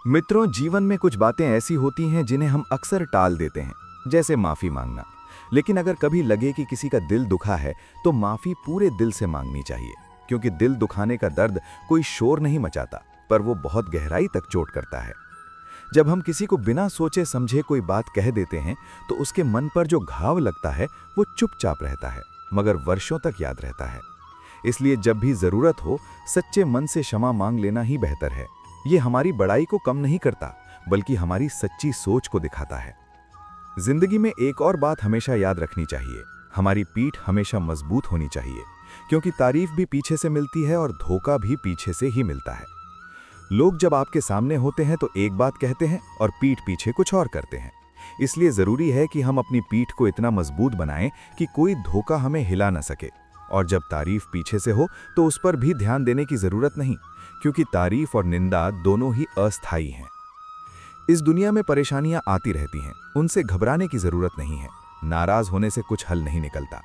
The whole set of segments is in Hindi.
मित्रों, जीवन में कुछ बातें ऐसी होती हैं जिन्हें हम अक्सर टाल देते हैं, जैसे माफी मांगना। लेकिन अगर कभी लगे कि किसी का दिल दुखा है, तो माफी पूरे दिल से मांगनी चाहिए, क्योंकि दिल दुखाने का दर्द कोई शोर नहीं मचाता, पर वो बहुत गहराई तक चोट करता है। जब हम किसी को बिना सोचे समझे कोई बात कह देते हैं, तो उसके मन पर जो घाव लगता है वो चुपचाप रहता है, मगर वर्षों तक याद रहता है। इसलिए जब भी जरूरत हो, सच्चे मन से क्षमा मांग लेना ही बेहतर है। ये हमारी बड़ाई को कम नहीं करता, बल्कि हमारी सच्ची सोच को दिखाता है। जिंदगी में एक और बात हमेशा याद रखनी चाहिए, हमारी पीठ हमेशा मजबूत होनी चाहिए, क्योंकि तारीफ भी पीछे से मिलती है और धोखा भी पीछे से ही मिलता है। लोग जब आपके सामने होते हैं तो एक बात कहते हैं और पीठ पीछे कुछ और करते हैं। इसलिए जरूरी है कि हम अपनी पीठ को इतना मजबूत बनाएं कि कोई धोखा हमें हिला न सके। और जब तारीफ पीछे से हो तो उस पर भी ध्यान देने की जरूरत नहीं, क्योंकि तारीफ और निंदा दोनों ही अस्थायी हैं। इस दुनिया में परेशानियां आती रहती हैं, उनसे घबराने की जरूरत नहीं है। नाराज होने से कुछ हल नहीं निकलता।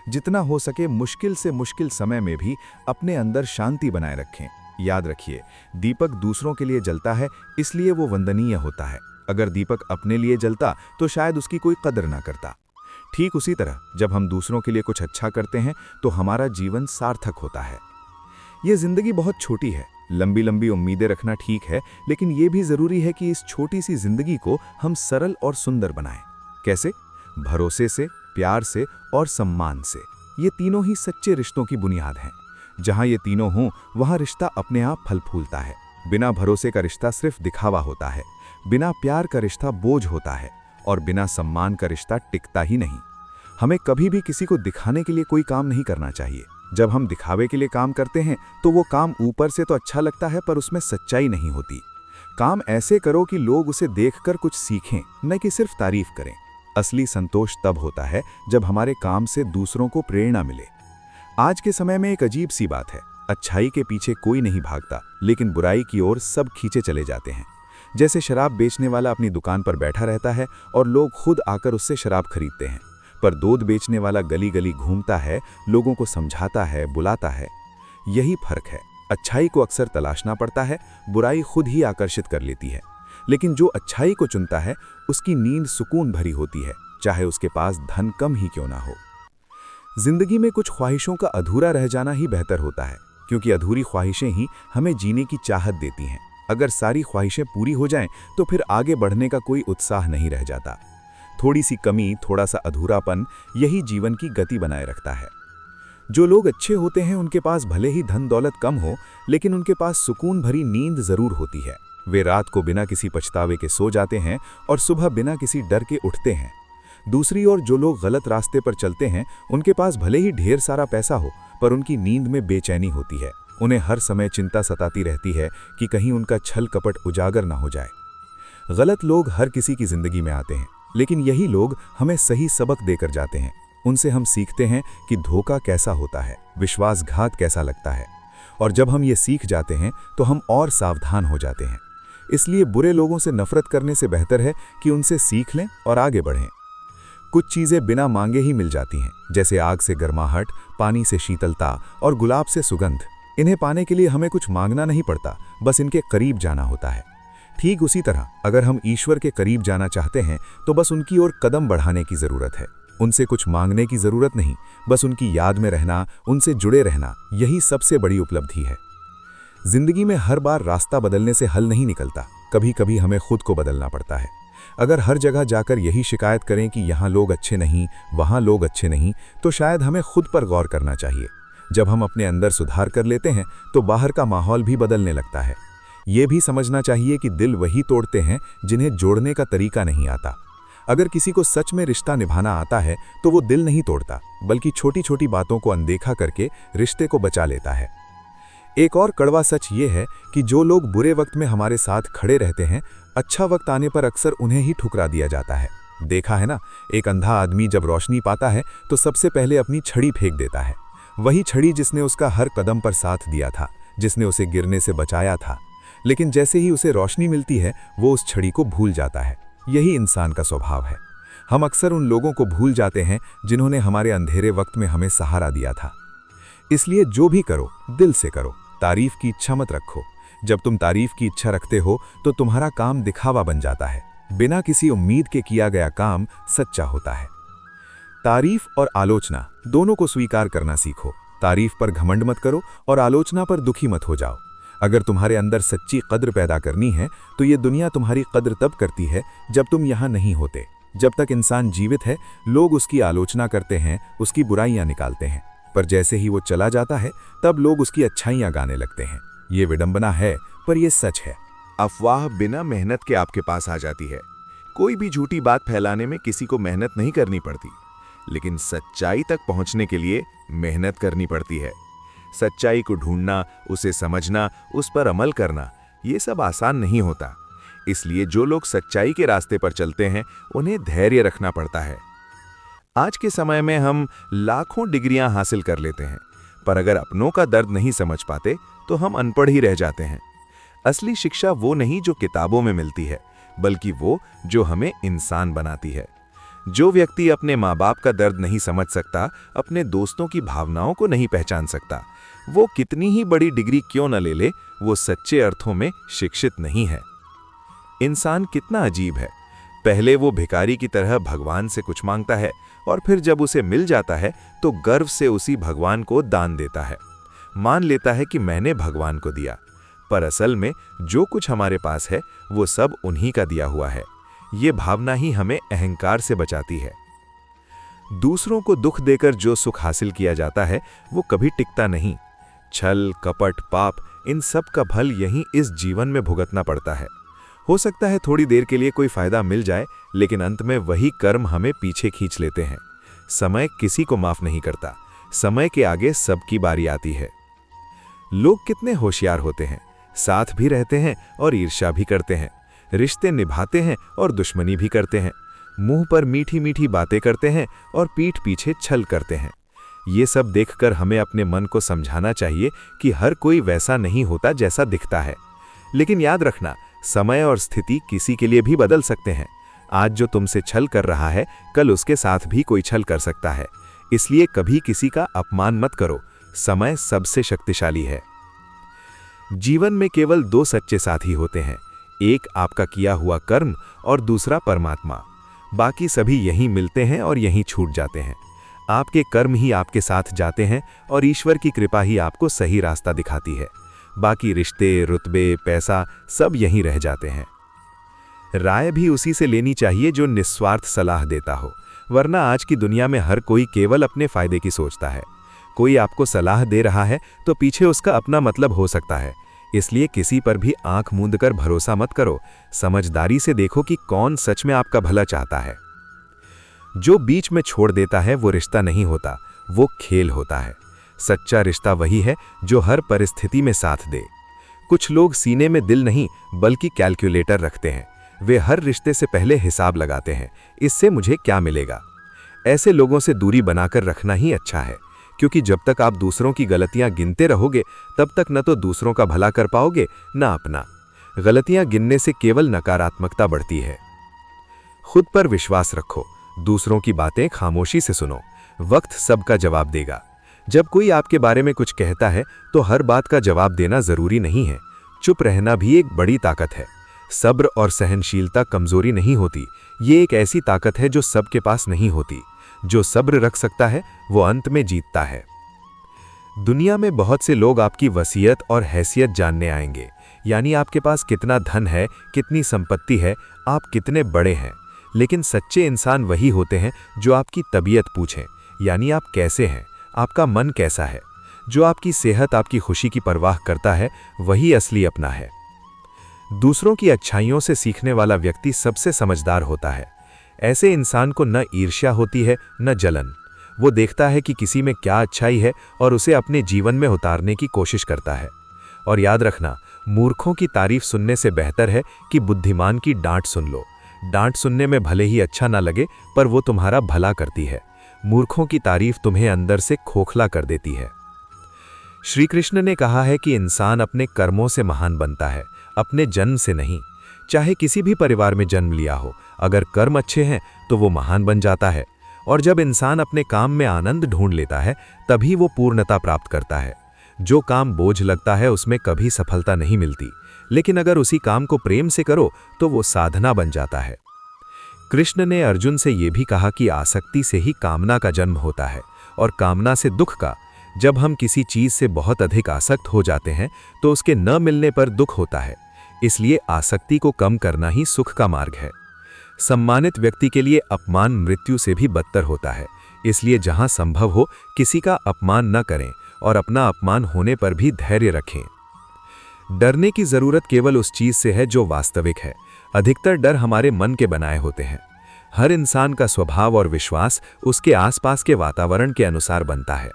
जितना हो सके मुश्किल से मुश्किल समय में भी अपने अंदर शांति बनाए रखें। याद रखिए, दीपक दूसरों के लिए जलता है, इसलिए वो वंदनीय होता है। अगर दीपक अपने लिए जलता तो शायद उसकी कोई कदर ना करता। ठीक उसी तरह जब हम दूसरों के लिए कुछ अच्छा करते हैं तो हमारा जीवन सार्थक होता है। ये जिंदगी बहुत छोटी है, लंबी लंबी उम्मीदें रखना ठीक है, लेकिन ये भी जरूरी है कि इस छोटी सी जिंदगी को हम सरल और सुंदर बनाएं। कैसे? भरोसे से, प्यार से और सम्मान से। ये तीनों ही सच्चे रिश्तों की बुनियाद हैं। जहां ये तीनों हों, वहां रिश्ता अपने आप फल फूलता है। बिना भरोसे का रिश्ता सिर्फ दिखावा होता है, बिना प्यार का रिश्ता बोझ होता है, और बिना सम्मान का रिश्ता टिकता ही नहीं। हमें कभी भी किसी को दिखाने के लिए कोई काम नहीं करना चाहिए। जब हम दिखावे के लिए काम करते हैं तो वो काम ऊपर से तो अच्छा लगता है, पर उसमें सच्चाई नहीं होती। काम ऐसे करो कि लोग उसे देखकर कुछ सीखें, न कि सिर्फ तारीफ करें। असली संतोष तब होता है जब हमारे काम से दूसरों को प्रेरणा मिले। आज के समय में एक अजीब सी बात है, अच्छाई के पीछे कोई नहीं भागता, लेकिन बुराई की ओर सब खींचे चले जाते हैं। जैसे शराब बेचने वाला अपनी दुकान पर बैठा रहता है और लोग खुद आकर उससे शराब खरीदते हैं, पर दूध बेचने वाला गली गली घूमता है, लोगों को समझाता है, बुलाता है। यही फर्क है। अच्छाई को अक्सर तलाशना पड़ता है, बुराई खुद ही आकर्षित कर लेती है। लेकिन जो अच्छाई को चुनता है, उसकी नींद सुकून भरी होती है, चाहे उसके पास धन कम ही क्यों ना हो। जिंदगी में कुछ ख्वाहिशों का अधूरा रह जाना ही बेहतर होता है, क्योंकि अधूरी ख्वाहिशें ही हमें जीने की चाहत देती हैं। अगर सारी ख्वाहिशें पूरी हो जाएं, तो फिर आगे बढ़ने का कोई उत्साह नहीं रह जाता। थोड़ी सी कमी, थोड़ा सा अधूरापन, यही जीवन की गति बनाए रखता है। जो लोग अच्छे होते हैं उनके पास भले ही धन दौलत कम हो, लेकिन उनके पास सुकून भरी नींद जरूर होती है। वे रात को बिना किसी पछतावे के सो जाते हैं और सुबह बिना किसी डर के उठते हैं। दूसरी ओर जो लोग गलत रास्ते पर चलते हैं, उनके पास भले ही ढेर सारा पैसा हो, पर उनकी नींद में बेचैनी होती है। उन्हें हर समय चिंता सताती रहती है कि कहीं उनका छल कपट उजागर ना हो जाए। गलत लोग हर किसी की जिंदगी में आते हैं, लेकिन यही लोग हमें सही सबक देकर जाते हैं। उनसे हम सीखते हैं कि धोखा कैसा होता है, विश्वासघात कैसा लगता है, और जब हम ये सीख जाते हैं तो हम और सावधान हो जाते हैं। इसलिए बुरे लोगों से नफरत करने से बेहतर है कि उनसे सीख लें और आगे बढ़ें। कुछ चीजें बिना मांगे ही मिल जाती हैं, जैसे आग से गर्माहट, पानी से शीतलता और गुलाब से सुगंध। इन्हें पाने के लिए हमें कुछ मांगना नहीं पड़ता, बस इनके करीब जाना होता है। ठीक उसी तरह अगर हम ईश्वर के करीब जाना चाहते हैं तो बस उनकी ओर कदम बढ़ाने की जरूरत है। उनसे कुछ मांगने की जरूरत नहीं, बस उनकी याद में रहना, उनसे जुड़े रहना, यही सबसे बड़ी उपलब्धि है। जिंदगी में हर बार रास्ता बदलने से हल नहीं निकलता, कभी कभी हमें खुद को बदलना पड़ता है। अगर हर जगह जाकर यही शिकायत करें कि यहाँ लोग अच्छे नहीं, वहाँ लोग अच्छे नहीं, तो शायद हमें खुद पर गौर करना चाहिए। जब हम अपने अंदर सुधार कर लेते हैं तो बाहर का माहौल भी बदलने लगता है। ये भी समझना चाहिए कि दिल वही तोड़ते हैं जिन्हें जोड़ने का तरीका नहीं आता। अगर किसी को सच में रिश्ता निभाना आता है तो वो दिल नहीं तोड़ता, बल्कि छोटी छोटी बातों को अनदेखा करके रिश्ते को बचा लेता है। एक और कड़वा सच ये है कि जो लोग बुरे वक्त में हमारे साथ खड़े रहते हैं, अच्छा वक्त आने पर अक्सर उन्हें ही ठुकरा दिया जाता है। देखा है ना, एक अंधा आदमी जब रोशनी पाता है तो सबसे पहले अपनी छड़ी फेंक देता है। वही छड़ी जिसने उसका हर कदम पर साथ दिया था, जिसने उसे गिरने से बचाया था। लेकिन जैसे ही उसे रोशनी मिलती है, वो उस छड़ी को भूल जाता है। यही इंसान का स्वभाव है। हम अक्सर उन लोगों को भूल जाते हैं जिन्होंने हमारे अंधेरे वक्त में हमें सहारा दिया था। इसलिए जो भी करो, दिल से करो, तारीफ की इच्छा मत रखो। जब तुम तारीफ की इच्छा रखते हो तो तुम्हारा काम दिखावा बन जाता है। बिना किसी उम्मीद के किया गया काम सच्चा होता है। तारीफ और आलोचना दोनों को स्वीकार करना सीखो। तारीफ पर घमंड मत करो और आलोचना पर दुखी मत हो जाओ। अगर तुम्हारे अंदर सच्ची कद्र पैदा करनी है तो ये दुनिया तुम्हारी कद्र तब करती है जब तुम यहाँ नहीं होते। जब तक इंसान जीवित है लोग उसकी आलोचना करते हैं, उसकी बुराइयां निकालते हैं, पर जैसे ही वो चला जाता है तब लोग उसकी अच्छाइयां गाने लगते हैं। ये विडंबना है पर यह सच है। अफवाह बिना मेहनत के आपके पास आ जाती है। कोई भी झूठी बात फैलाने में किसी को मेहनत नहीं करनी पड़ती, लेकिन सच्चाई तक पहुंचने के लिए मेहनत करनी पड़ती है। सच्चाई को ढूंढना, उसे समझना, उस पर अमल करना, ये सब आसान नहीं होता। इसलिए जो लोग सच्चाई के रास्ते पर चलते हैं उन्हें धैर्य रखना पड़ता है। आज के समय में हम लाखों डिग्रियां हासिल कर लेते हैं, पर अगर अपनों का दर्द नहीं समझ पाते तो हम अनपढ़ ही रह जाते हैं। असली शिक्षा वो नहीं जो किताबों में मिलती है, बल्कि वो जो हमें इंसान बनाती है। जो व्यक्ति अपने माँ बाप का दर्द नहीं समझ सकता, अपने दोस्तों की भावनाओं को नहीं पहचान सकता, वो कितनी ही बड़ी डिग्री क्यों न ले ले, वो सच्चे अर्थों में शिक्षित नहीं है। इंसान कितना अजीब है। पहले वो भिखारी की तरह भगवान से कुछ मांगता है और फिर जब उसे मिल जाता है तो गर्व से उसी भगवान को दान देता है। मान लेता है कि मैंने भगवान को दिया, पर असल में जो कुछ हमारे पास है वो सब उन्हीं का दिया हुआ है। ये भावना ही हमें अहंकार से बचाती है। दूसरों को दुख देकर जो सुख हासिल किया जाता है वो कभी टिकता नहीं। छल, कपट, पाप, इन सब का फल यहीं इस जीवन में भुगतना पड़ता है। हो सकता है थोड़ी देर के लिए कोई फायदा मिल जाए, लेकिन अंत में वही कर्म हमें पीछे खींच लेते हैं। समय किसी को माफ नहीं करता। समय के आगे सबकी बारी आती है। लोग कितने होशियार होते हैं, साथ भी रहते हैं और ईर्ष्या भी करते हैं, रिश्ते निभाते हैं और दुश्मनी भी करते हैं, मुंह पर मीठी मीठी बातें करते हैं और पीठ पीछे छल करते हैं। ये सब देखकर हमें अपने मन को समझाना चाहिए कि हर कोई वैसा नहीं होता जैसा दिखता है। लेकिन याद रखना, समय और स्थिति किसी के लिए भी बदल सकते हैं। आज जो तुमसे छल कर रहा है, कल उसके साथ भी कोई छल कर सकता है। इसलिए कभी किसी का अपमान मत करो। समय सबसे शक्तिशाली है। जीवन में केवल दो सच्चे साथी होते हैं, एक आपका किया हुआ कर्म और दूसरा परमात्मा। बाकी सभी यहीं मिलते हैं और यहीं छूट जाते हैं। आपके कर्म ही आपके साथ जाते हैं और ईश्वर की कृपा ही आपको सही रास्ता दिखाती है। बाकी रिश्ते, रुतबे, पैसा सब यहीं रह जाते हैं। राय भी उसी से लेनी चाहिए जो निस्वार्थ सलाह देता हो, वरना आज की दुनिया में हर कोई केवल अपने फायदे की सोचता है। कोई आपको सलाह दे रहा है तो पीछे उसका अपना मतलब हो सकता है। इसलिए किसी पर भी आंख मूंद कर भरोसा मत करो। समझदारी से देखो कि कौन सच में आपका भला चाहता है। जो बीच में छोड़ देता है वो रिश्ता नहीं होता, वो खेल होता है। सच्चा रिश्ता वही है जो हर परिस्थिति में साथ दे। कुछ लोग सीने में दिल नहीं बल्कि कैलकुलेटर रखते हैं। वे हर रिश्ते से पहले हिसाब लगाते हैं, इससे मुझे क्या मिलेगा। ऐसे लोगों से दूरी बनाकर रखना ही अच्छा है, क्योंकि जब तक आप दूसरों की गलतियां गिनते रहोगे तब तक न तो दूसरों का भला कर पाओगे न अपना। गलतियां गिनने से केवल नकारात्मकता बढ़ती है। खुद पर विश्वास रखो, दूसरों की बातें खामोशी से सुनो। वक्त सबका जवाब देगा। जब कोई आपके बारे में कुछ कहता है तो हर बात का जवाब देना जरूरी नहीं है। चुप रहना भी एक बड़ी ताकत है। सब्र और सहनशीलता कमजोरी नहीं होती, ये एक ऐसी ताकत है जो सबके पास नहीं होती। जो सब्र रख सकता है वो अंत में जीतता है। दुनिया में बहुत से लोग आपकी वसीयत और हैसियत जानने आएंगे, यानी आपके पास कितना धन है, कितनी संपत्ति है, आप कितने बड़े हैं। लेकिन सच्चे इंसान वही होते हैं जो आपकी तबीयत पूछें, यानी आप कैसे हैं, आपका मन कैसा है। जो आपकी सेहत, आपकी खुशी की परवाह करता है, वही असली अपना है। दूसरों की अच्छाइयों से सीखने वाला व्यक्ति सबसे समझदार होता है। ऐसे इंसान को न ईर्ष्या होती है न जलन। वो देखता है कि किसी में क्या अच्छाई है और उसे अपने जीवन में उतारने की कोशिश करता है। और याद रखना, मूर्खों की तारीफ सुनने से बेहतर है कि बुद्धिमान की डांट सुन लो। डांट सुनने में भले ही अच्छा ना लगे, पर वो तुम्हारा भला करती है। मूर्खों की तारीफ तुम्हें अंदर से खोखला कर देती है। श्री कृष्ण ने कहा है कि इंसान अपने कर्मों से महान बनता है, अपने जन्म से नहीं। चाहे किसी भी परिवार में जन्म लिया हो, अगर कर्म अच्छे हैं तो वो महान बन जाता है। और जब इंसान अपने काम में आनंद ढूंढ लेता है तभी वो पूर्णता प्राप्त करता है। जो काम बोझ लगता है उसमें कभी सफलता नहीं मिलती, लेकिन अगर उसी काम को प्रेम से करो तो वो साधना बन जाता है। कृष्ण ने अर्जुन से यह भी कहा कि आसक्ति से ही कामना का जन्म होता है और कामना से दुख का। जब हम किसी चीज से बहुत अधिक आसक्त हो जाते हैं तो उसके न मिलने पर दुख होता है। इसलिए आसक्ति को कम करना ही सुख का मार्ग है। सम्मानित व्यक्ति के लिए अपमान मृत्यु से भी बदतर होता है। इसलिए जहां संभव हो किसी का अपमान न करें और अपना अपमान होने पर भी धैर्य रखें। डरने की जरूरत केवल उस चीज से है जो वास्तविक है। अधिकतर डर हमारे मन के बनाए होते हैं। हर इंसान का स्वभाव और विश्वास उसके आसपास के वातावरण के अनुसार बनता है।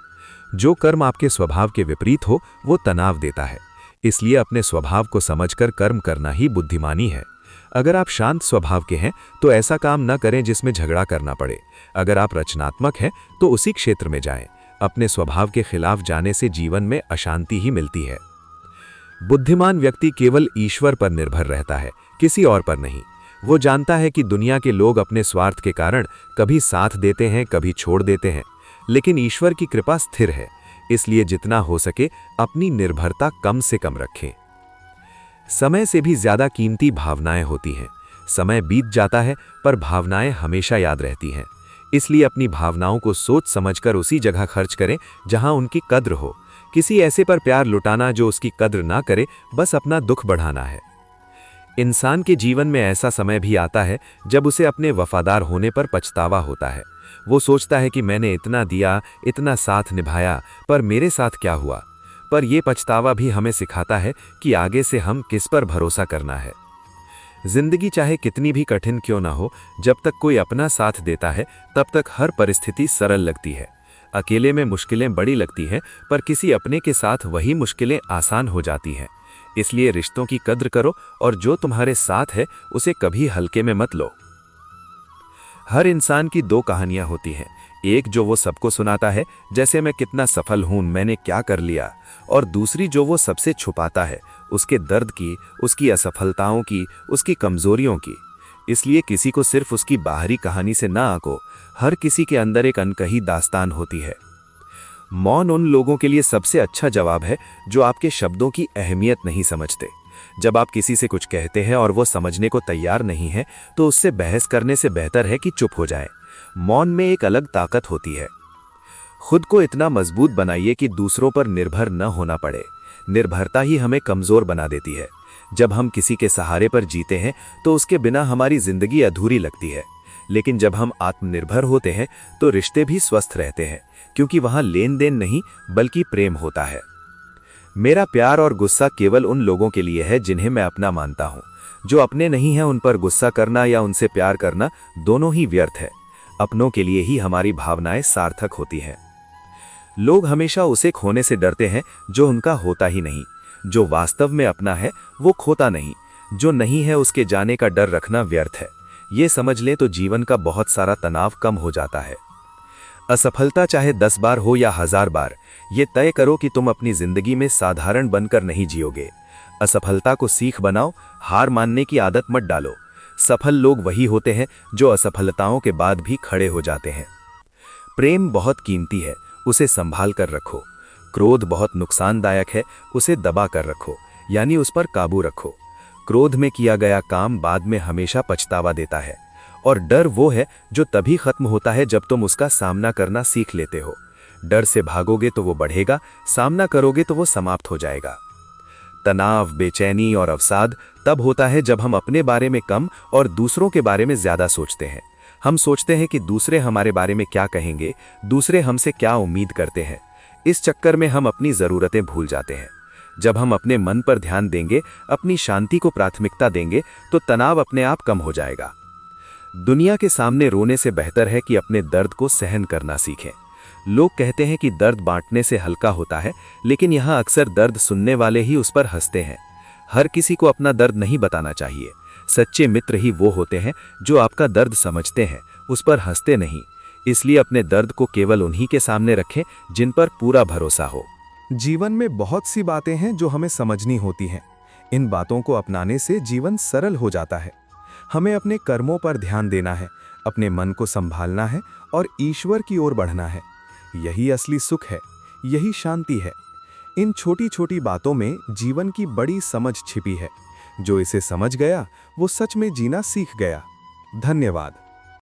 जो कर्म आपके स्वभाव के विपरीत हो वो तनाव देता है। इसलिए अपने स्वभाव को समझकर कर्म करना ही बुद्धिमानी है। अगर आप शांत स्वभाव के हैं तो ऐसा काम न करें जिसमें झगड़ा करना पड़े। अगर आप रचनात्मक हैं तो उसी क्षेत्र में जाएं। अपने स्वभाव के खिलाफ जाने से जीवन में अशांति ही मिलती है। बुद्धिमान व्यक्ति केवल ईश्वर पर निर्भर रहता है, किसी और पर नहीं। वो जानता है कि दुनिया के लोग अपने स्वार्थ के कारण कभी साथ देते हैं, कभी छोड़ देते हैं, लेकिन ईश्वर की कृपा स्थिर है। इसलिए जितना हो सके अपनी निर्भरता कम से कम रखें। समय से भी ज्यादा कीमती भावनाएं होती हैं। समय बीत जाता है पर भावनाएं हमेशा याद रहती हैं। इसलिए अपनी भावनाओं को सोच समझकर उसी जगह खर्च करें जहां उनकी कद्र हो। किसी ऐसे पर प्यार लुटाना जो उसकी कद्र ना करे, बस अपना दुख बढ़ाना है। इंसान के जीवन में ऐसा समय भी आता है जब उसे अपने वफादार होने पर पछतावा होता है। वो सोचता है कि मैंने इतना दिया, इतना साथ निभाया, पर मेरे साथ क्या हुआ। पर यह पछतावा भी हमें सिखाता है कि आगे से हम किस पर भरोसा करना है। जिंदगी चाहे कितनी भी कठिन क्यों ना हो, जब तक कोई अपना साथ देता है तब तक हर परिस्थिति सरल लगती है। अकेले में मुश्किलें बड़ी लगती हैं, पर किसी अपने के साथ वही मुश्किलें आसान हो जाती हैं। इसलिए रिश्तों की कद्र करो और जो तुम्हारे साथ है उसे कभी हल्के में मत लो। हर इंसान की दो कहानियां होती हैं। एक जो वो सबको सुनाता है, जैसे मैं कितना सफल हूं, मैंने क्या कर लिया, और दूसरी जो वो सबसे छुपाता है, उसके दर्द की, उसकी असफलताओं की, उसकी कमजोरियों की। इसलिए किसी को सिर्फ उसकी बाहरी कहानी से ना आंको। हर किसी के अंदर एक अनकही दास्तान होती है। मौन उन लोगों के लिए सबसे अच्छा जवाब है जो आपके शब्दों की अहमियत नहीं समझते। जब आप किसी से कुछ कहते हैं और वो समझने को तैयार नहीं है तो उससे बहस करने से बेहतर है कि चुप हो जाए। मौन में एक अलग ताकत होती है। खुद को इतना मजबूत बनाइए कि दूसरों पर निर्भर न होना पड़े। निर्भरता ही हमें कमजोर बना देती है। जब हम किसी के सहारे पर जीते हैं तो उसके बिना हमारी जिंदगी अधूरी लगती है। लेकिन जब हम आत्मनिर्भर होते हैं तो रिश्ते भी स्वस्थ रहते हैं, क्योंकि वहां लेन देन नहीं बल्कि प्रेम होता है। मेरा प्यार और गुस्सा केवल उन लोगों के लिए है जिन्हें मैं अपना मानता हूं। जो अपने नहीं हैं उन पर गुस्सा करना या उनसे प्यार करना दोनों ही व्यर्थ है। अपनों के लिए ही हमारी भावनाएं सार्थक होती हैं। लोग हमेशा उसे खोने से डरते हैं जो उनका होता ही नहीं। जो वास्तव में अपना है वो खोता नहीं। जो नहीं है उसके जाने का डर रखना व्यर्थ है। ये समझ लें तो जीवन का बहुत सारा तनाव कम हो जाता है। असफलता चाहे 10 बार हो या 1000 बार, ये तय करो कि तुम अपनी जिंदगी में साधारण बनकर नहीं जियोगे। असफलता को सीख बनाओ, हार मानने की आदत मत डालो। सफल लोग वही होते हैं जो असफलताओं के बाद भी खड़े हो जाते हैं। प्रेम बहुत कीमती है, उसे संभाल कर रखो। क्रोध बहुत नुकसानदायक है, उसे दबा कर रखो, यानी उस पर काबू रखो। क्रोध में किया गया काम बाद में हमेशा पछतावा देता है। और डर वो है जो तभी खत्म होता है जब तुम उसका सामना करना सीख लेते हो। डर से भागोगे तो वो बढ़ेगा, सामना करोगे तो वो समाप्त हो जाएगा। तनाव, बेचैनी और अवसाद तब होता है जब हम अपने बारे में कम और दूसरों के बारे में ज्यादा सोचते हैं। हम सोचते हैं कि दूसरे हमारे बारे में क्या कहेंगे, दूसरे हमसे क्या उम्मीद करते हैं। इस चक्कर में हम अपनी जरूरतें भूल जाते हैं। जब हम अपने मन पर ध्यान देंगे, अपनी शांति को प्राथमिकता देंगे, तो तनाव अपने आप कम हो जाएगा। दुनिया के सामने रोने से बेहतर है कि अपने दर्द को सहन करना सीखें। लोग कहते हैं कि दर्द बांटने से हल्का होता है, लेकिन यहाँ अक्सर दर्द सुनने वाले ही उस पर हंसते हैं। हर किसी को अपना दर्द नहीं बताना चाहिए। सच्चे मित्र ही वो होते हैं जो आपका दर्द समझते हैं, उस पर हंसते नहीं। इसलिए अपने दर्द को केवल उन्हीं के सामने रखें जिन पर पूरा भरोसा हो। जीवन में बहुत सी बातें हैं जो हमें समझनी होती हैं। इन बातों को अपनाने से जीवन सरल हो जाता है। हमें अपने कर्मों पर ध्यान देना है, अपने मन को संभालना है और ईश्वर की ओर बढ़ना है। यही असली सुख है, यही शांति है। इन छोटी छोटी बातों में जीवन की बड़ी समझ छिपी है। जो इसे समझ गया वो सच में जीना सीख गया। धन्यवाद।